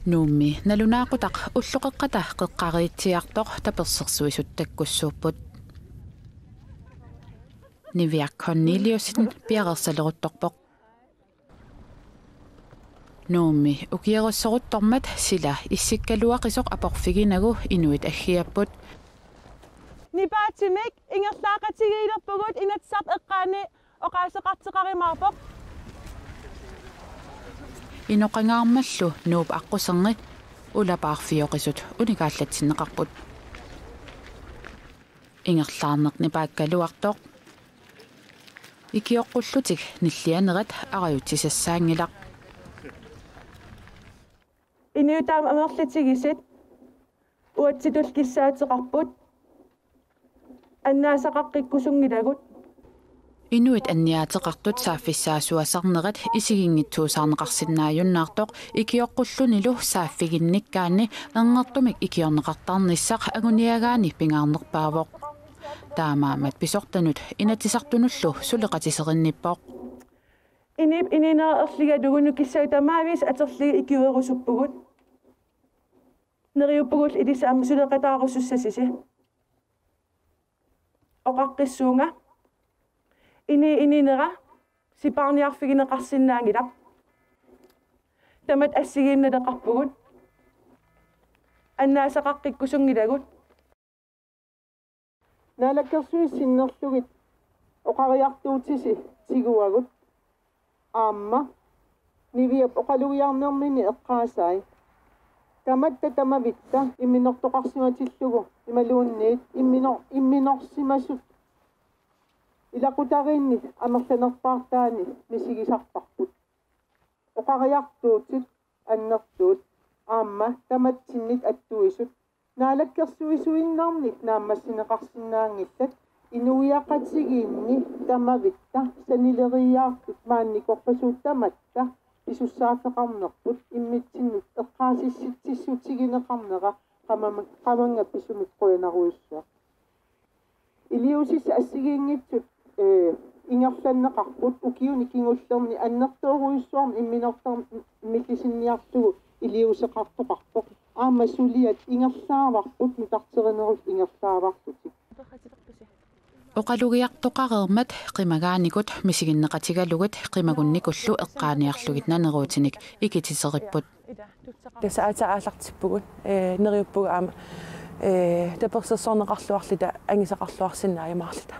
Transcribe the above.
Nuummi nalunaaqutaq ulluqeqqata qeqqariitsiartoq tapersersuisut takkussuupput Niviakkonniliusin piaqersaleruttorpoq Nuummi ukierusseruttormat sila issikkaluaqisoq aporfiginagu inuit aggiapput Nipaatimik ingerlaaqatigiilerpugut inatsaq eqqaani oqaaseqarteqarimaarpoq Inoqangaarmallu nuup aquserni ulapaarfioqisut unikaallatsinneqarput Ingerlaarneqni paakkaluartoq Ikioqqullutik nillianerat arajutissassaangilaq Iniutaam amerlatigisit uatsitul kissaateqarput annaasaqaqqikkusungilagut Inuit anniaateqartut saaffissaasuasarnerat isigingitsuusaarneqarsinnaajunnaartoq ikioqqulluниlu saaffiginnikkaanni angertumik ikiorneqartarnissaq aguniagaani pingaarnerpaavoq taamaamat pisortanut inatisartunullu suleqatiserinnippoq Inip inineerligalugunu kissautamaavис aterliga ikiuerusuppugut neriuppugul ilisaam suleqataarusussasisi oqaqqissuunga ininera siparniarfigineqarsinnaangilaq tamat assigiinnaleqarpugut annaasaqaqqikkusungilagut naalakkersuissinnerlugit oqariartuutisi tiguagut aamma niviap oqalugiarnermini eqqaasaai tamatta tamavitta imminortoqarsimatillugu imaluunniit imminorsimasut ilaqutariinni amerlanerpaartaani misigisarparput oqariartuutit annertuut aamma tamatsinnik attuisut naalakkersuisuinnaarnik naammassineqarsinnaangillat inuiaqatigiinni tamavitta sanileriaartut maannikorpasuuttamatta isussaafeqarnerput immitsinnut eqqaasissitsissutigineqarnera qamanga pisumit qoyanaruissua iliusis assigiingitsut ingerlanneqarput ukiuni kingullerni annertooruissuarm imminortar millisinniartugu iliuseqartoqarpoq aamma suliat ingerlaavarput mitarterinerus ingerlaavartutik Oqalugiartoqareermat qimagaanikut misiginneqatigalugut qimagunnikullu eqqaaniarlugit naneruutinik ikitiserripput tasaaaallartippugut neriuppugu aama tapersersorneqarluarlita angisaqarluarsinnaajamaarlita